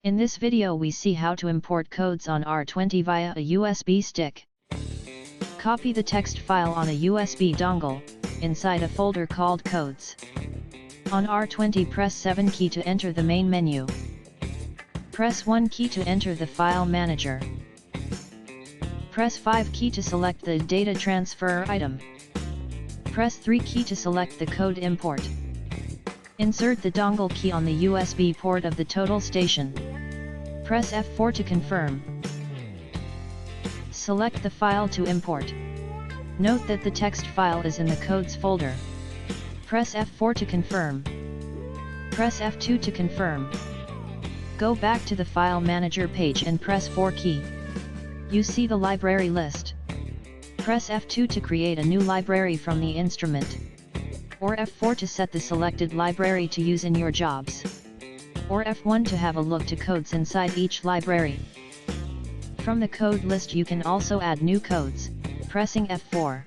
In this video we see how to import codes on R20 via a USB stick. Copy the text file on a USB dongle, inside a folder called Codes. On R20 press 7 key to enter the main menu. Press 1 key to enter the file manager. Press 5 key to select the data transfer item. Press 3 key to select the code import. Insert the dongle key on the USB port of the total station. Press F4 to confirm. Select the file to import. Note that the text file is in the codes folder. Press F4 to confirm. Press F2 to confirm. Go back to the file manager page and press 4 key. You see the library list. Press F2 to create a new library from the instrument. Or F4 to set the selected library to use in your jobs. Or F1 to have a look to codes inside each library. From the code list you can also add new codes, pressing F4.